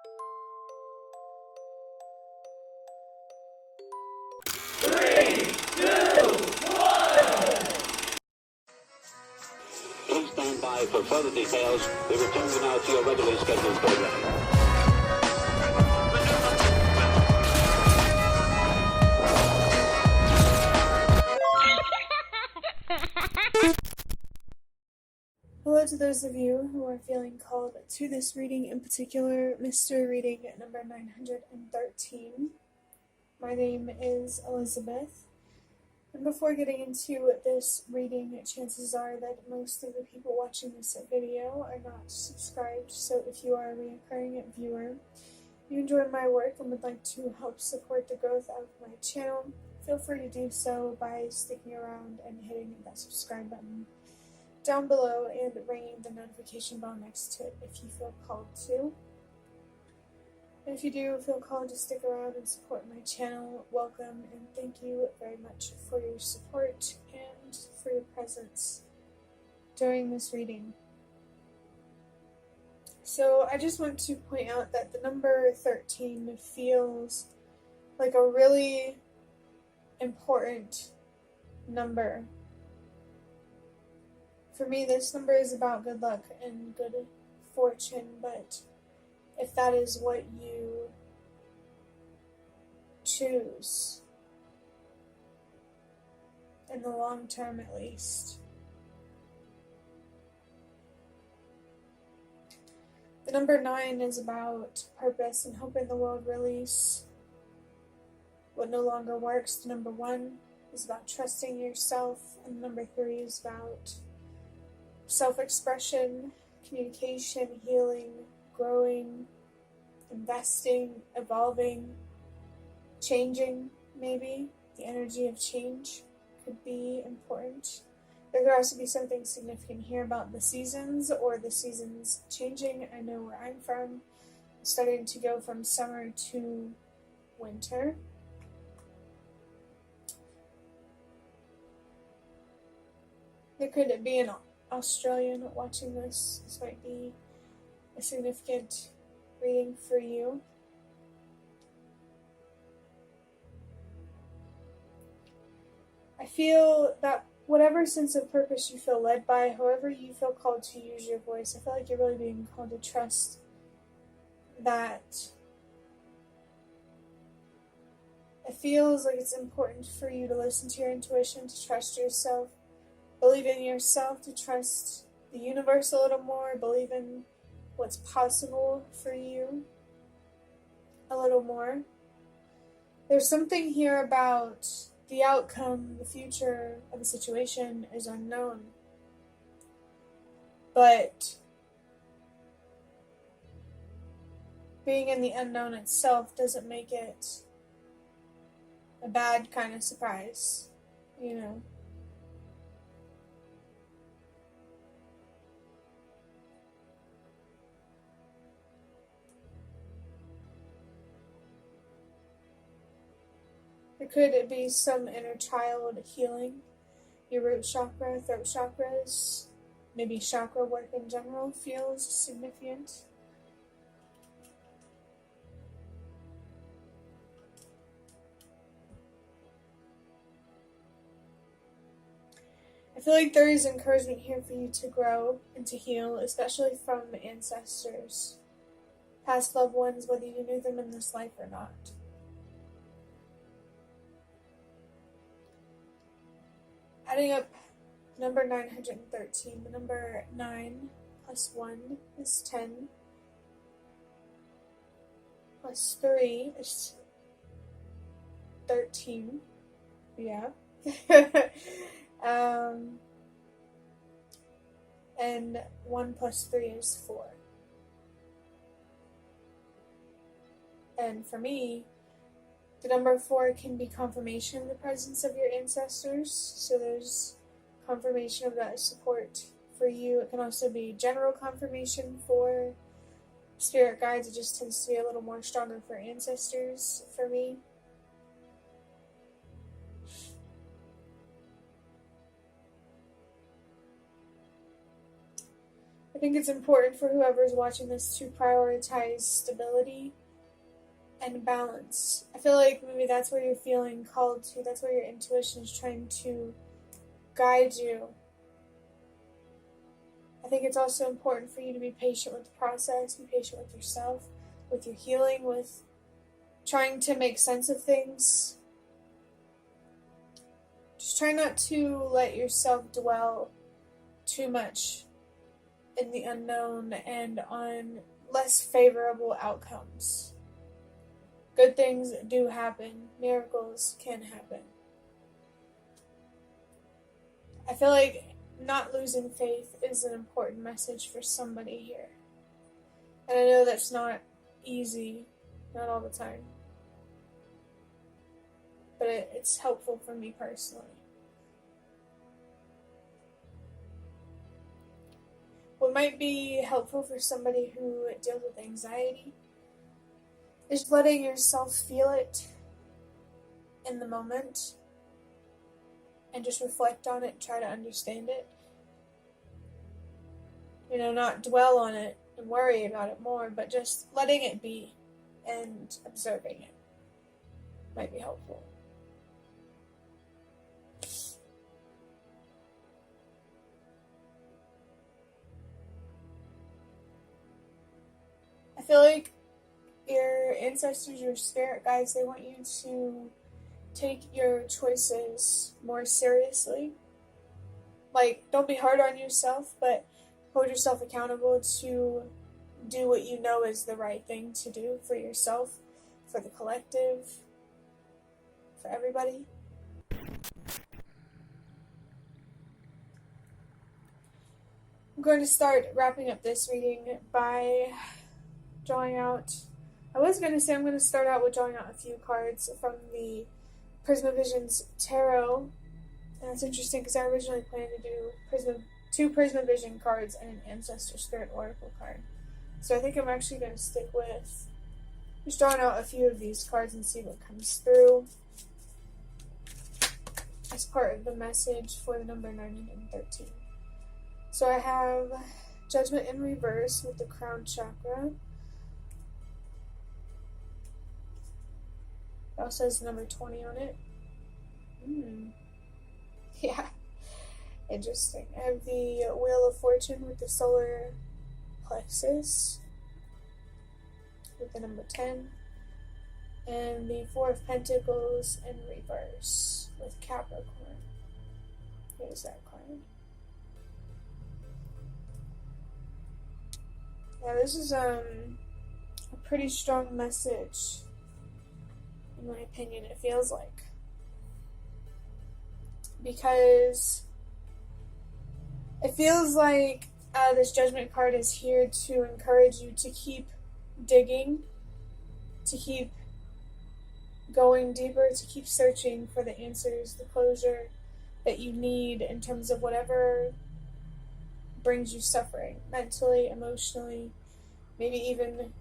Please stand by for further details. We return you now to your regularly scheduled program. Hello to those of you who are feeling called to this reading, in particular, mystery reading number 913. My name is Elizabeth, and before getting into this reading, chances are that most of the people watching this video are not subscribed, so if you are a recurring viewer, you enjoy my work and would like to help support the growth of my channel, feel free to do so by sticking around and hitting that subscribe button down below and ringing the notification bell next to it if you feel called to. And if you do feel called to stick around and support my channel, welcome and thank you very much for your support and for your presence during this reading. So I just want to point out that the number 13 feels like a really important number. For me, this number is about good luck and good fortune, but if that is what you choose, in the long term at least. The number 9 is about purpose and helping the world release what no longer works. The number 1 is about trusting yourself, and the number 3 is about self-expression, communication, healing, growing, investing, evolving, changing, maybe. The energy of change could be important. There could also be something significant here about the seasons or the seasons changing. I know where I'm from, it's starting to go from summer to winter. There could be an Australian watching this. This might be a significant reading for you. I feel that whatever sense of purpose you feel led by, however you feel called to use your voice, I feel like you're really being called to trust that. It feels like it's important for you to listen to your intuition, to trust yourself, believe in yourself, to trust the universe a little more, believe in what's possible for you a little more. There's something here about the outcome, the future of a situation is unknown. But being in the unknown itself doesn't make it a bad kind of surprise, you know. There could be some inner child healing. Your root chakra, throat chakras, maybe chakra work in general feels significant. I feel like there is encouragement here for you to grow and to heal, especially from ancestors, past loved ones, whether you knew them in this life or not. Adding up number 913, the number 9 plus 1 is 10, plus 3 is 13, yeah. And 1 plus 3 is 4. And for me, the number 4 can be confirmation of the presence of your ancestors. So there's confirmation of that support for you. It can also be general confirmation for spirit guides. It just tends to be a little more stronger for ancestors for me. I think it's important for whoever's watching this to prioritize stability and balance. I feel like maybe that's where you're feeling called to, that's where your intuition is trying to guide you. I think it's also important for you to be patient with the process, be patient with yourself, with your healing, with trying to make sense of things. Just try not to let yourself dwell too much in the unknown and on less favorable outcomes. Good things do happen. Miracles can happen. I feel like not losing faith is an important message for somebody here. And I know that's not easy, not all the time. But it's helpful for me personally. What might be helpful for somebody who deals with anxiety is letting yourself feel it in the moment and just reflect on it and try to understand it. Not dwell on it and worry about it more, but just letting it be and observing it might be helpful. I feel like your ancestors, your spirit guides, they want you to take your choices more seriously. Like, don't be hard on yourself, but hold yourself accountable to do what you know is the right thing to do for yourself, for the collective, for everybody. I'm going to start wrapping up this reading by drawing out. I was going to say I'm going to start out with drawing out a few cards from the Prismavisions Tarot. And that's interesting because I originally planned to do two Prismavision cards and an Ancestor Spirit Oracle card. So I think I'm actually going to stick with just drawing out a few of these cards and see what comes through as part of the message for the number 913. So I have Judgment in reverse with the crown chakra. It also has the number 20 on it. Yeah, interesting. I have the Wheel of Fortune with the solar plexus with the number 10. And the Four of Pentacles in reverse with Capricorn. Here's that card. Yeah, this is a pretty strong message, in my opinion, it feels like. Because it feels like this Judgment card is here to encourage you to keep digging, to keep going deeper, to keep searching for the answers, the closure that you need in terms of whatever brings you suffering, mentally, emotionally, maybe even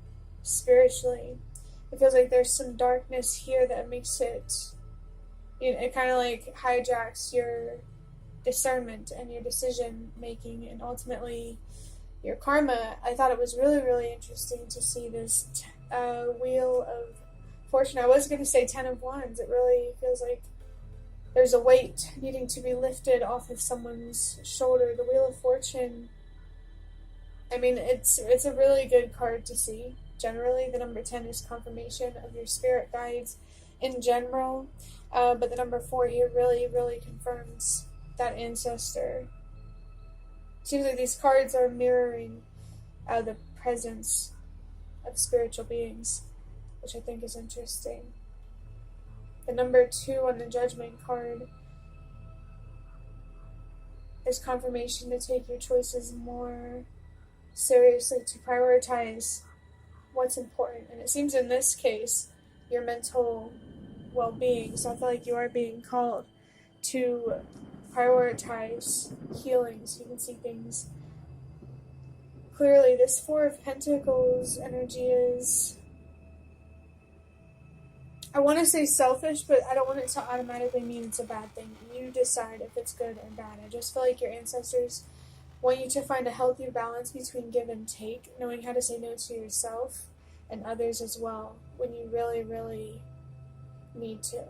spiritually. It feels like there's some darkness here that makes it, it kind of like hijacks your discernment and your decision making and ultimately your karma. I thought it was really, really interesting to see this Wheel of Fortune. I was going to say 10 of Wands. It really feels like there's a weight needing to be lifted off of someone's shoulder. The Wheel of Fortune, I mean, it's a really good card to see. Generally, the number 10 is confirmation of your spirit guides in general, but the number 4 here really, really confirms that ancestor. Seems like these cards are mirroring the presence of spiritual beings, which I think is interesting. The number 2 on the Judgment card is confirmation to take your choices more seriously, to prioritize what's important. And it seems in this case, your mental well-being. So I feel like you are being called to prioritize healing so you can see things clearly. This Four of Pentacles energy is, I want to say selfish, but I don't want it to automatically mean it's a bad thing. You decide if it's good or bad. I just feel like your ancestors want you to find a healthy balance between give and take, knowing how to say no to yourself and others as well when you really, really need to.